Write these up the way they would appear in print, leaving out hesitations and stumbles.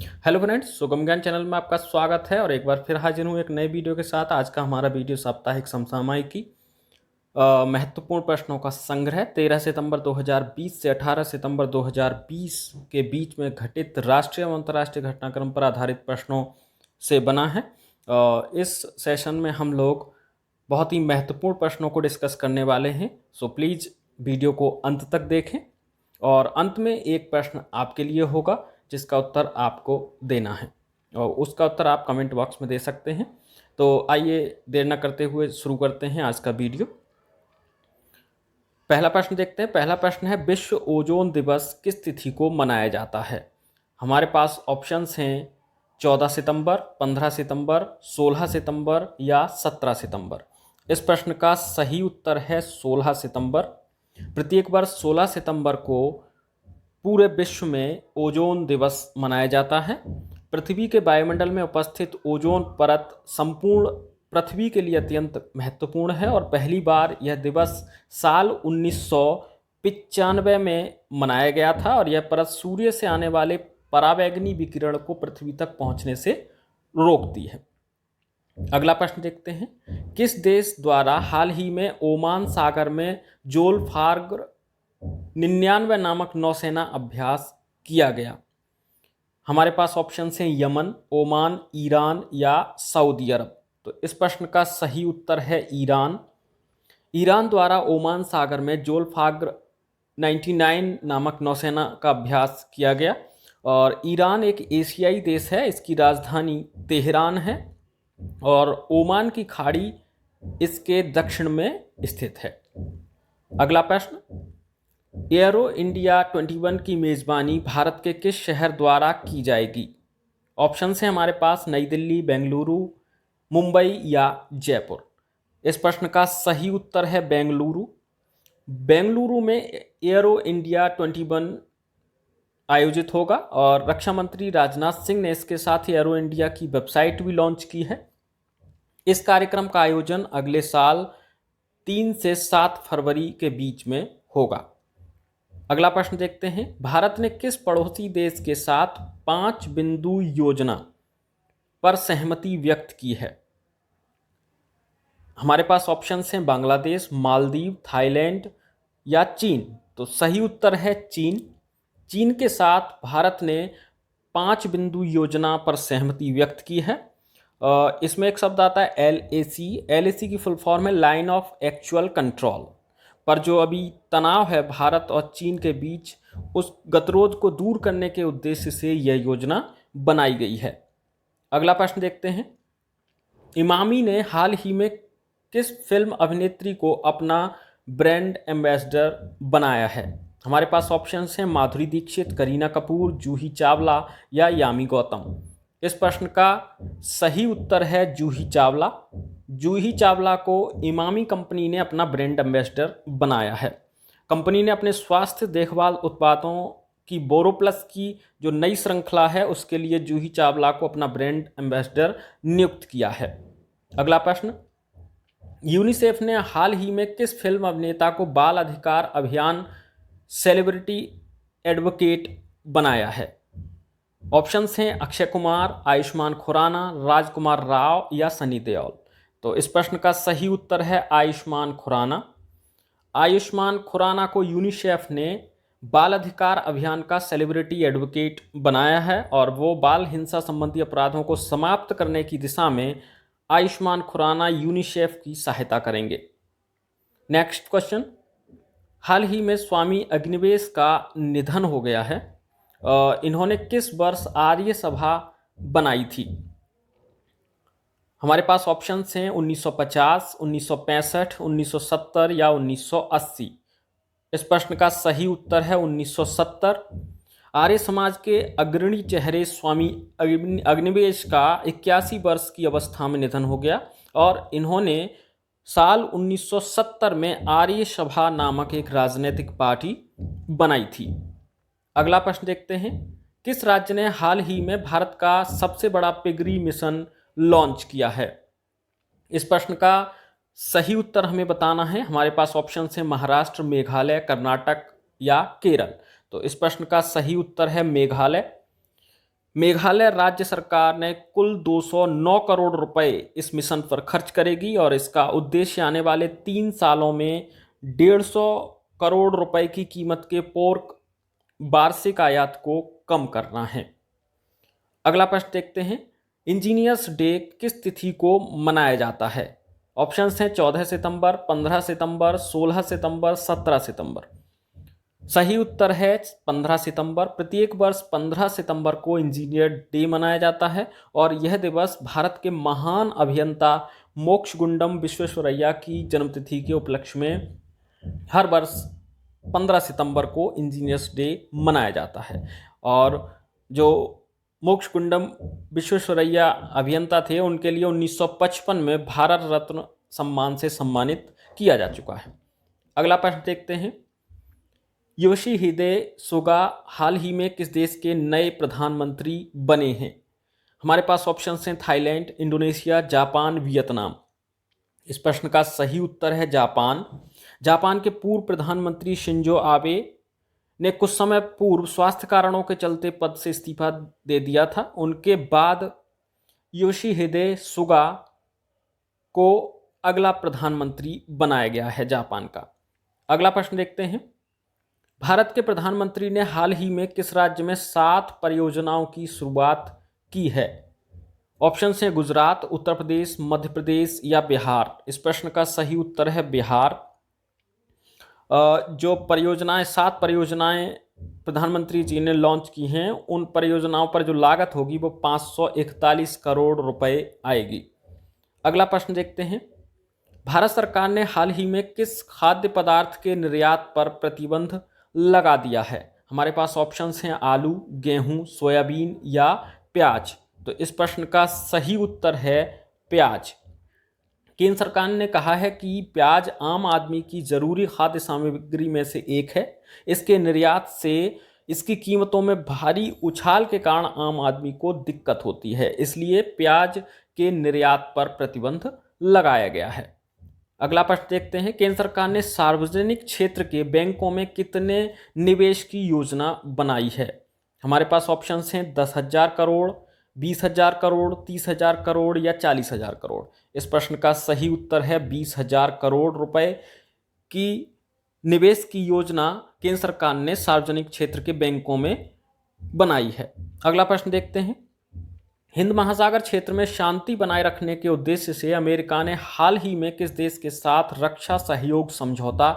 Hello friends, सुगम ज्ञान channel में आपका स्वागत है और एक बार फिर हाजिर हूँ एक नए वीडियो के साथ। आज का हमारा वीडियो साप्ताहिक समसामयिकी महत्वपूर्ण प्रश्नों का संग्रह 13 सितंबर 2020 से 18 सितंबर 2020 के बीच में घटित राष्ट्रीय एवं अंतर्राष्ट्रीय घटनाक्रम पर आधारित प्रश्नों से बना है। इस सेशन में हम लोग बहुत ही महत्वपूर्ण प्रश्नों को डिस्कस करने वाले हैं, सो प्लीज़ वीडियो को अंत तक देखें और अंत में एक प्रश्न आपके लिए होगा जिसका उत्तर आपको देना है और उसका उत्तर आप कमेंट बॉक्स में दे सकते हैं। तो आइए देर न करते हुए शुरू करते हैं आज का वीडियो। पहला प्रश्न देखते हैं। पहला प्रश्न है, विश्व ओजोन दिवस किस तिथि को मनाया जाता है? हमारे पास ऑप्शंस हैं 14 सितंबर, 15 सितंबर, 16 सितंबर या 17 सितंबर। इस प्रश्न का सही उत्तर है 16 सितंबर। प्रत्येक वर्ष 16 सितंबर को पूरे विश्व में ओजोन दिवस मनाया जाता है। पृथ्वी के वायुमंडल में उपस्थित ओजोन परत संपूर्ण पृथ्वी के लिए अत्यंत महत्वपूर्ण है और पहली बार यह दिवस साल 1995 में मनाया गया था और यह परत सूर्य से आने वाले पराबैंगनी विकिरण को पृथ्वी तक पहुंचने से रोकती है। अगला प्रश्न देखते हैं। किस देश द्वारा हाल ही में ओमान सागर में जोलफार्ग 99 नामक नौसेना अभ्यास किया गया? हमारे पास ऑप्शन हैं यमन, ओमान, ईरान या सऊदी अरब। तो इस प्रश्न का सही उत्तर है ईरान। ईरान द्वारा ओमान सागर में जोलफार्ग 99 नामक नौसेना का अभ्यास किया गया और ईरान एक एशियाई देश है। इसकी राजधानी तेहरान है और ओमान की खाड़ी इसके दक्षिण में स्थित है। अगला प्रश्न, एयरो इंडिया 21 की मेज़बानी भारत के किस शहर द्वारा की जाएगी? ऑप्शन हैं हमारे पास नई दिल्ली, बेंगलुरु, मुंबई या जयपुर। इस प्रश्न का सही उत्तर है बेंगलुरु। बेंगलुरु में एयरो इंडिया 21 आयोजित होगा और रक्षा मंत्री राजनाथ सिंह ने इसके साथ ही एयरो इंडिया की वेबसाइट भी लॉन्च की है। इस कार्यक्रम का आयोजन अगले साल 3 से 7 फरवरी के बीच में होगा। अगला प्रश्न देखते हैं। भारत ने किस पड़ोसी देश के साथ 5 बिंदु योजना पर सहमति व्यक्त की है? हमारे पास ऑप्शंस हैं बांग्लादेश, मालदीव, थाईलैंड या चीन। तो सही उत्तर है चीन। चीन के साथ भारत ने 5 बिंदु योजना पर सहमति व्यक्त की है। इसमें एक शब्द आता है LAC। LAC की फुल फॉर्म है लाइन ऑफ एक्चुअल कंट्रोल। पर जो अभी तनाव है भारत और चीन के बीच, उस गतिरोध को दूर करने के उद्देश्य से यह योजना बनाई गई है। अगला प्रश्न देखते हैं। इमामी ने हाल ही में किस फिल्म अभिनेत्री को अपना ब्रांड एम्बेसडर बनाया है? हमारे पास ऑप्शंस हैं माधुरी दीक्षित, करीना कपूर, जूही चावला या यामी गौतम। इस प्रश्न का सही उत्तर है जूही चावला। जूही चावला को इमामी कंपनी ने अपना ब्रांड एम्बेसडर बनाया है। कंपनी ने अपने स्वास्थ्य देखभाल उत्पादों की बोरोप्लस की जो नई श्रृंखला है उसके लिए जूही चावला को अपना ब्रांड एम्बेसडर नियुक्त किया है। अगला प्रश्न, यूनिसेफ ने हाल ही में किस फिल्म अभिनेता को बाल अधिकार अभियान सेलिब्रिटी एडवोकेट बनाया है? ऑप्शंस हैं अक्षय कुमार, आयुष्मान खुराना, राजकुमार राव या सनी देओल। तो इस प्रश्न का सही उत्तर है आयुष्मान खुराना। आयुष्मान खुराना को यूनिसेफ ने बाल अधिकार अभियान का सेलिब्रिटी एडवोकेट बनाया है और वो बाल हिंसा संबंधी अपराधों को समाप्त करने की दिशा में आयुष्मान खुराना यूनिसेफ की सहायता करेंगे। नेक्स्ट क्वेश्चन, हाल ही में स्वामी अग्निवेश का निधन हो गया है। इन्होंने किस वर्ष आर्य सभा बनाई थी? हमारे पास ऑप्शंस हैं 1950, 1965, 1970 या 1980। इस प्रश्न का सही उत्तर है 1970। आर्य समाज के अग्रणी चेहरे स्वामी अग्निवेश का 81 वर्ष की अवस्था में निधन हो गया और इन्होंने साल 1970 में आर्य सभा नामक एक राजनीतिक पार्टी बनाई थी। अगला प्रश्न देखते हैं। किस राज्य ने हाल ही में भारत का सबसे बड़ा पिगरी मिशन लॉन्च किया है? इस प्रश्न का सही उत्तर हमें बताना है। हमारे पास ऑप्शन हैं महाराष्ट्र, मेघालय, कर्नाटक या केरल। तो इस प्रश्न का सही उत्तर है मेघालय। मेघालय राज्य सरकार ने कुल 209 करोड़ रुपए इस मिशन पर खर्च करेगी और इसका उद्देश्य आने वाले 3 सालों में 150 करोड़ रुपए की कीमत के पोर्क वार्षिक आयात को कम करना है। अगला प्रश्न देखते हैं, इंजीनियर्स डे किस तिथि को मनाया जाता है? ऑप्शंस हैं 14 सितंबर, 15 सितंबर, 16 सितंबर, 17 सितंबर। सही उत्तर है 15 सितंबर। प्रत्येक वर्ष 15 सितंबर को इंजीनियर डे मनाया जाता है और यह दिवस भारत के महान अभियंता मोक्षगुंडम विश्वेश्वरैया की जन्मतिथि के उपलक्ष्य में हर वर्ष 15 सितंबर को इंजीनियर्स डे मनाया जाता है। और जो मोक्षगुंडम विश्वेश्वरैया अभियंता थे उनके लिए 1955 में भारत रत्न सम्मान से सम्मानित किया जा चुका है। अगला प्रश्न देखते हैं, योशिहिदे सुगा हाल ही में किस देश के नए प्रधानमंत्री बने हैं? हमारे पास ऑप्शन हैं थाईलैंड, इंडोनेशिया, जापान, वियतनाम। इस प्रश्न का सही उत्तर है जापान। जापान के पूर्व प्रधानमंत्री शिंजो आबे ने कुछ समय पूर्व स्वास्थ्य कारणों के चलते पद से इस्तीफा दे दिया था। उनके बाद योशिहिदे सुगा को अगला प्रधानमंत्री बनाया गया है जापान का। अगला प्रश्न देखते हैं, भारत के प्रधानमंत्री ने हाल ही में किस राज्य में 7 परियोजनाओं की शुरुआत की है? ऑप्शन हैं गुजरात, उत्तर प्रदेश, मध्य प्रदेश या बिहार। इस प्रश्न का सही उत्तर है बिहार। जो परियोजनाएं 7 परियोजनाएं प्रधानमंत्री जी ने लॉन्च की हैं, उन परियोजनाओं पर जो लागत होगी वो 541 करोड़ रुपए आएगी। अगला प्रश्न देखते हैं, भारत सरकार ने हाल ही में किस खाद्य पदार्थ के निर्यात पर प्रतिबंध लगा दिया है? हमारे पास ऑप्शंस हैं आलू, गेहूं, सोयाबीन या प्याज। तो इस प्रश्न का सही उत्तर है प्याज। केंद्र सरकार ने कहा है कि प्याज आम आदमी की जरूरी खाद्य सामग्री में से एक है। इसके निर्यात से इसकी कीमतों में भारी उछाल के कारण आम आदमी को दिक्कत होती है, इसलिए प्याज के निर्यात पर प्रतिबंध लगाया गया है। अगला प्रश्न देखते हैं, केंद्र सरकार ने सार्वजनिक क्षेत्र के बैंकों में कितने निवेश की योजना बनाई है? हमारे पास ऑप्शंस हैं 10,000 करोड़, 20,000 करोड़, 30,000 करोड़ या 40,000 करोड़। इस प्रश्न का सही उत्तर है 20,000 करोड़ रुपए की निवेश की योजना केंद्र सरकार ने सार्वजनिक क्षेत्र के बैंकों में बनाई है। अगला प्रश्न देखते हैं, हिंद महासागर क्षेत्र में शांति बनाए रखने के उद्देश्य से अमेरिका ने हाल ही में किस देश के साथ रक्षा सहयोग समझौता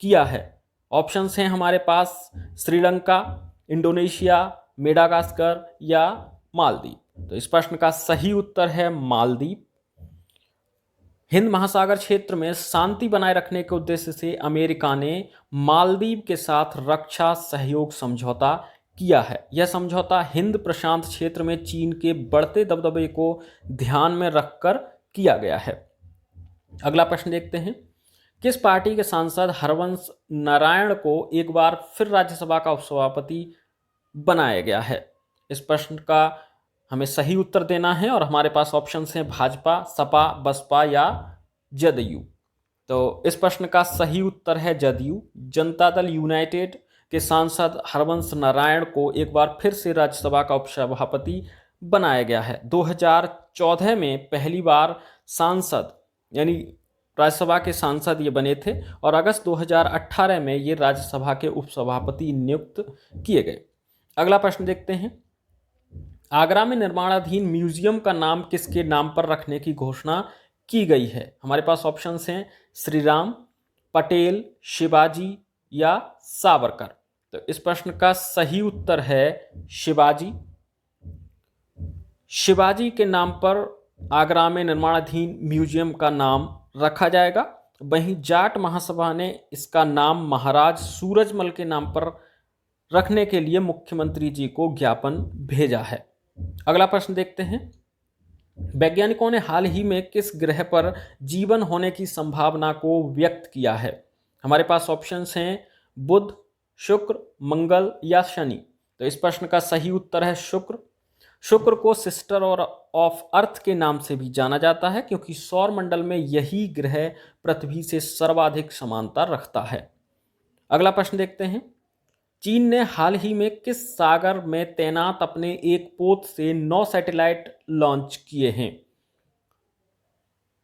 किया है? ऑप्शंस हैं हमारे पास श्रीलंका, इंडोनेशिया, मेडागास्कर या मालदीव। तो इस प्रश्न का सही उत्तर है मालदीव। हिंद महासागर क्षेत्र में शांति बनाए रखने के उद्देश्य से अमेरिका ने मालदीव के साथ रक्षा सहयोग समझौता किया है। यह समझौता हिंद प्रशांत क्षेत्र में चीन के बढ़ते दबदबे को ध्यान में रखकर किया गया है। अगला प्रश्न देखते हैं, किस पार्टी के सांसद हरवंश नारायण को एक बार फिर राज्यसभा का उपसभापति बनाया गया है? इस प्रश्न का हमें सही उत्तर देना है और हमारे पास ऑप्शंस हैं भाजपा, सपा, बसपा या जदयू। तो इस प्रश्न का सही उत्तर है जदयू। जनता दल यूनाइटेड के सांसद हरवंश नारायण को एक बार फिर से राज्यसभा का उपसभापति बनाया गया है। 2014 में पहली बार सांसद यानी राज्यसभा के सांसद ये बने थे और अगस्त 2018 में ये राज्यसभा के उपसभापति नियुक्त किए गए। अगला प्रश्न देखते हैं, आगरा में निर्माणाधीन म्यूजियम का नाम किसके नाम पर रखने की घोषणा की गई है? हमारे पास ऑप्शंस हैं श्री राम, पटेल, शिवाजी या सावरकर। तो इस प्रश्न का सही उत्तर है शिवाजी। शिवाजी के नाम पर आगरा में निर्माणाधीन म्यूजियम का नाम रखा जाएगा। वहीं जाट महासभा ने इसका नाम महाराज सूरजमल के नाम पर रखने के लिए मुख्यमंत्री जी को ज्ञापन भेजा है। अगला प्रश्न देखते हैं, वैज्ञानिकों ने हाल ही में किस ग्रह पर जीवन होने की संभावना को व्यक्त किया है? हमारे पास ऑप्शंस हैं बुध, शुक्र, मंगल या शनि। तो इस प्रश्न का सही उत्तर है शुक्र। शुक्र को सिस्टर और ऑफ अर्थ के नाम से भी जाना जाता है क्योंकि सौर मंडल में यही ग्रह पृथ्वी से सर्वाधिक समानता रखता है। अगला प्रश्न देखते हैं, चीन ने हाल ही में किस सागर में तैनात अपने एक पोत से 9 सैटेलाइट लॉन्च किए हैं?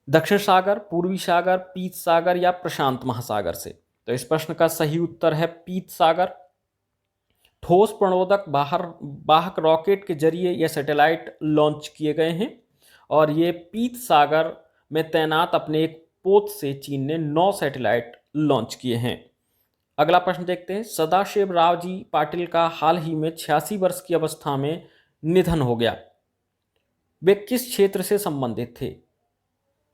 दक्षिण सागर, पूर्वी सागर, पीत सागर या प्रशांत महासागर से? तो इस प्रश्न का सही उत्तर है पीत सागर। ठोस प्रणोदक वाहक रॉकेट के जरिए यह सैटेलाइट लॉन्च किए गए हैं और ये पीत सागर में तैनात अपने एक पोत से चीन ने 9 सैटेलाइट लॉन्च किए हैं। अगला प्रश्न देखते हैं। सदाशिव राव जी पाटिल का हाल ही में 86 वर्ष की अवस्था में निधन हो गया। वे किस क्षेत्र से संबंधित थे?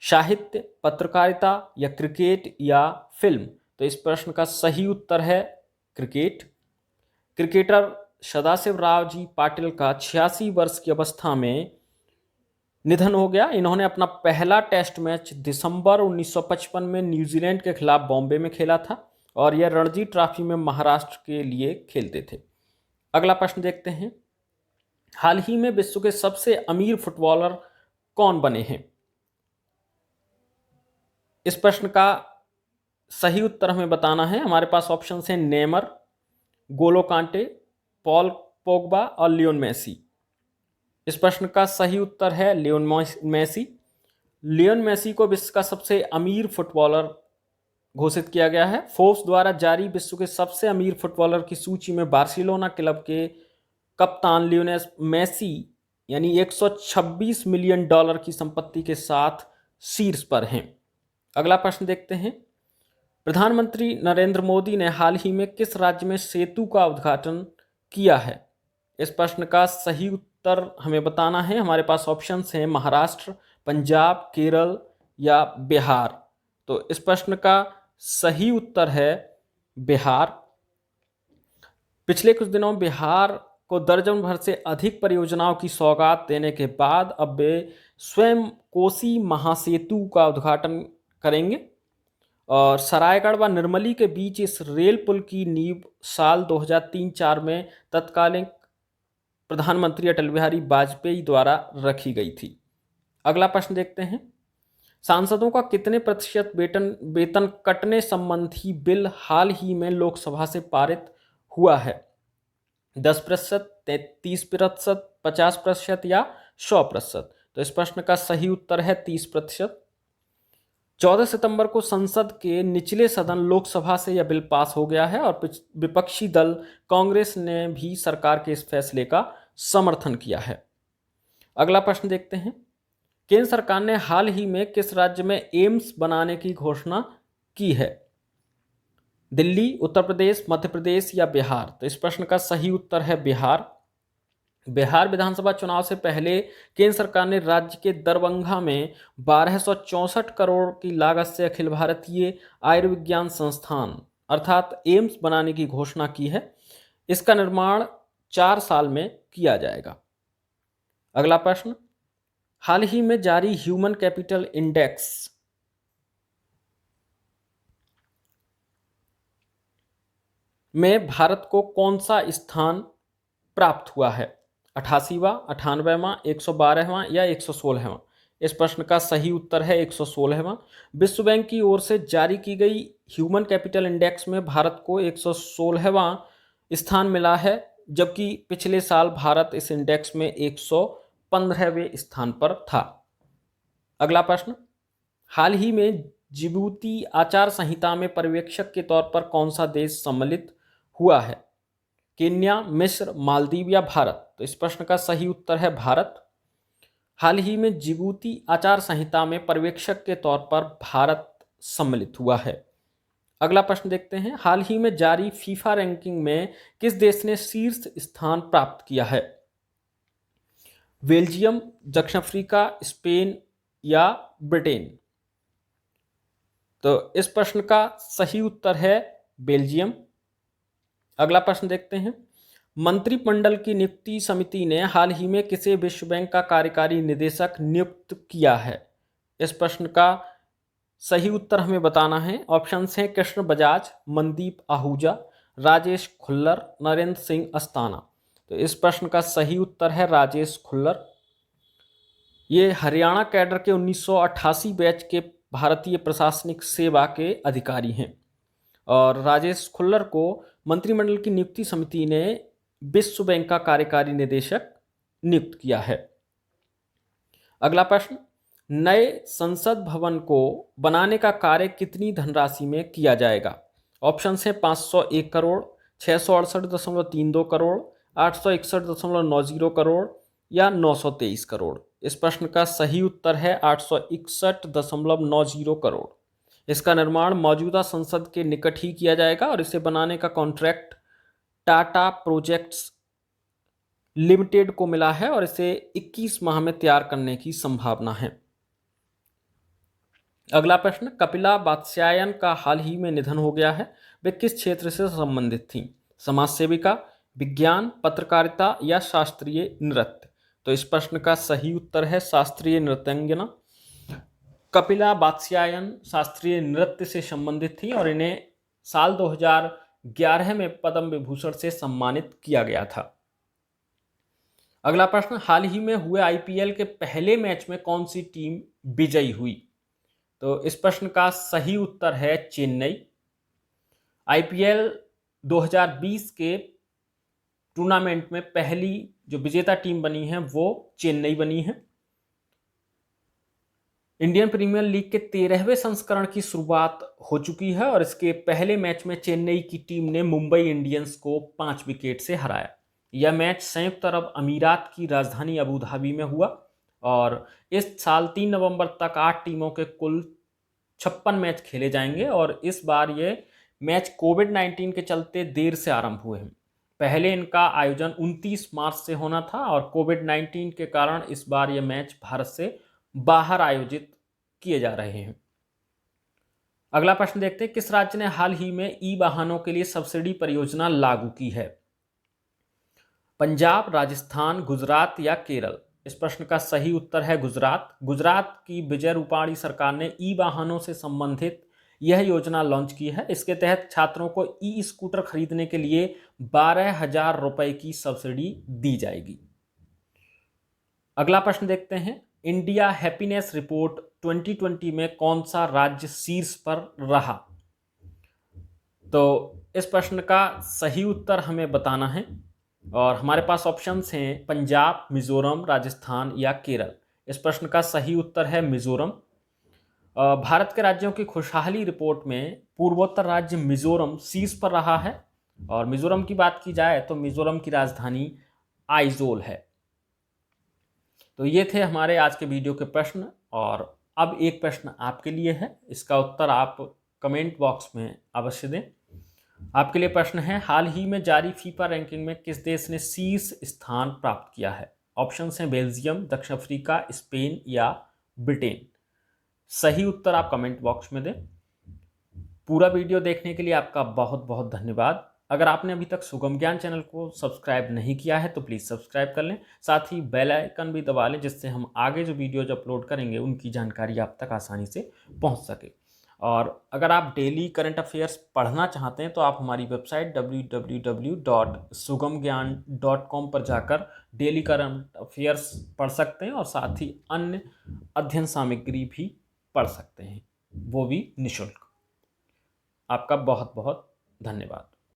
साहित्य, पत्रकारिता या क्रिकेट या फिल्म? तो इस प्रश्न का सही उत्तर है क्रिकेट। क्रिकेटर सदाशिव राव जी पाटिल का 86 वर्ष की अवस्था में निधन हो गया। इन्होंने अपना पहला टेस्ट मैच दिसंबर 1955 में न्यूजीलैंड के खिलाफ बॉम्बे में खेला था और यह रणजी ट्रॉफी में महाराष्ट्र के लिए खेलते थे। अगला प्रश्न देखते हैं। हाल ही में विश्व के सबसे अमीर फुटबॉलर कौन बने हैं? इस प्रश्न का सही उत्तर हमें बताना है। हमारे पास ऑप्शन हैं नेमर, गोलो कांटे, पॉल पोग्बा और लियोन मेसी। इस प्रश्न का सही उत्तर है लियोन मेसी। लियोन मेसी को विश्व का सबसे अमीर फुटबॉलर घोषित किया गया है। फोर्ब्स द्वारा जारी विश्व के सबसे अमीर फुटबॉलर की सूची में बार्सिलोना क्लब के कप्तान लियोनेल मेसी यानी 126 मिलियन डॉलर की संपत्ति के साथ शीर्ष पर हैं। अगला प्रश्न देखते हैं। प्रधानमंत्री नरेंद्र मोदी ने हाल ही में किस राज्य में सेतु का उद्घाटन किया है? इस प्रश्न का सही उत्तर हमें बताना है। हमारे पास ऑप्शंस हैं महाराष्ट्र, पंजाब, केरल या बिहार। तो इस प्रश्न का सही उत्तर है बिहार। पिछले कुछ दिनों बिहार को दर्जन भर से अधिक परियोजनाओं की सौगात देने के बाद अब वे स्वयं कोसी महासेतु का उद्घाटन करेंगे और सरायगढ़ व निर्मली के बीच इस रेल पुल की नींव साल 2003-04 में तत्कालीन प्रधानमंत्री अटल बिहारी वाजपेयी द्वारा रखी गई थी। अगला प्रश्न देखते हैं। सांसदों का कितने प्रतिशत वेतन कटने संबंधी बिल हाल ही में लोकसभा से पारित हुआ है? 10%, 30%, 50% या 100%? तो इस प्रश्न का सही उत्तर है 30%। 14 सितंबर को संसद के निचले सदन लोकसभा से यह बिल पास हो गया है और विपक्षी दल कांग्रेस ने भी सरकार के इस फैसले का समर्थन किया है। अगला प्रश्न देखते हैं। केंद्र सरकार ने हाल ही में किस राज्य में एम्स बनाने की घोषणा की है? दिल्ली, उत्तर प्रदेश, मध्य प्रदेश या बिहार? तो इस प्रश्न का सही उत्तर है बिहार। बिहार विधानसभा चुनाव से पहले केंद्र सरकार ने राज्य के दरभंगा में 1264 करोड़ की लागत से अखिल भारतीय आयुर्विज्ञान संस्थान अर्थात एम्स बनाने की घोषणा की है। इसका निर्माण 4 साल में किया जाएगा। अगला प्रश्न। हाल ही में जारी ह्यूमन कैपिटल इंडेक्स में भारत को कौन सा स्थान प्राप्त हुआ है? 88वां, 98वां, 112वां या 116वां? इस प्रश्न का सही उत्तर है 116वां। विश्व बैंक की ओर से जारी की गई ह्यूमन कैपिटल इंडेक्स में भारत को 116वां स्थान मिला है, जबकि पिछले साल भारत इस इंडेक्स में 115वें स्थान पर था। अगला प्रश्न। हाल ही में जिबूती आचार संहिता में पर्यवेक्षक के तौर पर कौन सा देश सम्मिलित हुआ है? केन्या, मिस्र, मालदीव या भारत? तो इस प्रश्न का सही उत्तर है भारत। हाल ही में जिबूती आचार संहिता में पर्यवेक्षक के तौर पर भारत सम्मिलित हुआ है। अगला प्रश्न देखते हैं। हाल ही में जारी फीफा रैंकिंग में किस देश ने शीर्ष स्थान प्राप्त किया है? बेल्जियम, दक्षिण अफ्रीका, स्पेन या ब्रिटेन? तो इस प्रश्न का सही उत्तर है बेल्जियम। अगला प्रश्न देखते हैं। मंत्रिमंडल की नियुक्ति समिति ने हाल ही में किसे विश्व बैंक का कार्यकारी निदेशक नियुक्त किया है? इस प्रश्न का सही उत्तर हमें बताना है। ऑप्शंस हैं कृष्ण बजाज, मनदीप आहूजा, राजेश खुल्लर, नरेंद्र सिंह अस्ताना। तो इस प्रश्न का सही उत्तर है राजेश खुल्लर। ये हरियाणा कैडर के 1988 बैच के भारतीय प्रशासनिक सेवा के अधिकारी हैं। और राजेश खुल्लर को मंत्रिमंडल की नियुक्ति समिति ने विश्व बैंक का कार्यकारी निदेशक नियुक्त किया है। अगला प्रश्न, नए संसद भवन को बनाने का कार्य कितनी धनराशि में किया जाएगा? ऑप्शन है 501 करोड़, 668.32 करोड़, 861.90 करोड़ या 923 करोड़। इस प्रश्न का सही उत्तर है 861.90 करोड़। इसका निर्माण मौजूदा संसद के निकट ही किया जाएगा और इसे बनाने का कॉन्ट्रैक्ट टाटा प्रोजेक्ट्स लिमिटेड को मिला है और इसे 21 माह में तैयार करने की संभावना है। अगला प्रश्न, कपिला वात्स्यायन का हाल ही में निधन हो गया है। वे किस क्षेत्र से संबंधित थीं? समाज सेविका, विज्ञान, पत्रकारिता या शास्त्रीय नृत्य? तो इस प्रश्न का सही उत्तर है शास्त्रीय नृत्यांगना। कपिला वात्स्यायन शास्त्रीय नृत्य से संबंधित थी और इन्हें साल 2011 में पद्म विभूषण से सम्मानित किया गया था। अगला प्रश्न, हाल ही में हुए आईपीएल के पहले मैच में कौन सी टीम विजयी हुई? तो इस प्रश्न का सही उत्तर है चेन्नई। आईपीएल 2020 के टूर्नामेंट में पहली जो विजेता टीम बनी है वो चेन्नई बनी है। इंडियन प्रीमियर लीग के 13वें संस्करण की शुरुआत हो चुकी है और इसके पहले मैच में चेन्नई की टीम ने मुंबई इंडियंस को 5 विकेट से हराया। यह मैच संयुक्त अरब अमीरात की राजधानी अबू धाबी में हुआ और इस साल 3 नवंबर तक 8 टीमों के कुल 56 मैच खेले जाएंगे और इस बार ये मैच कोविड-19 के चलते देर से आरंभ हुए हैं। पहले इनका आयोजन 29 मार्च से होना था और कोविड-19 के कारण इस बार ये मैच भारत से बाहर आयोजित किए जा रहे हैं। अगला प्रश्न देखते हैं, किस राज्य ने हाल ही में ई वाहनों के लिए सब्सिडी परियोजना लागू की है? पंजाब, राजस्थान, गुजरात या केरल? इस प्रश्न का सही उत्तर है गुजरात। गुजरात की विजय रूपाणी सरकार ने ई वाहनों से संबंधित यह योजना लॉन्च की है। इसके तहत छात्रों को ई स्कूटर खरीदने के लिए 12,000 रुपए की सब्सिडी दी जाएगी। अगला प्रश्न देखते हैं, इंडिया हैप्पीनेस रिपोर्ट 2020 में कौन सा राज्य शीर्ष पर रहा? तो इस प्रश्न का सही उत्तर हमें बताना है और हमारे पास ऑप्शंस हैं पंजाब, मिजोरम, राजस्थान या केरल। इस प्रश्न का सही उत्तर है मिजोरम। भारत के राज्यों की खुशहाली रिपोर्ट में पूर्वोत्तर राज्य मिजोरम शीर्ष पर रहा है और मिजोरम की बात की जाए तो मिजोरम की राजधानी आइजोल है। तो ये थे हमारे आज के वीडियो के प्रश्न और अब एक प्रश्न आपके लिए है, इसका उत्तर आप कमेंट बॉक्स में अवश्य दें। आपके लिए प्रश्न है, हाल ही में जारी फीफा रैंकिंग में किस देश ने शीर्ष स्थान प्राप्त किया है? ऑप्शंस हैं बेल्जियम, दक्षिण अफ्रीका, स्पेन या ब्रिटेन। सही उत्तर आप कमेंट बॉक्स में दें। पूरा वीडियो देखने के लिए आपका बहुत बहुत धन्यवाद। अगर आपने अभी तक सुगम ज्ञान चैनल को सब्सक्राइब नहीं किया है तो प्लीज़ सब्सक्राइब कर लें, साथ ही बेल आइकन भी दबा लें जिससे हम आगे जो वीडियोज अपलोड करेंगे उनकी जानकारी आप तक आसानी से पहुंच सके। और अगर आप डेली करंट अफेयर्स पढ़ना चाहते हैं तो आप हमारी वेबसाइट www.sugamgyan.com पर जाकर डेली करंट अफेयर्स पढ़ सकते हैं और साथ ही अन्य अध्ययन सामग्री भी पढ़ सकते हैं, वो भी निःशुल्क। आपका बहुत बहुत धन्यवाद।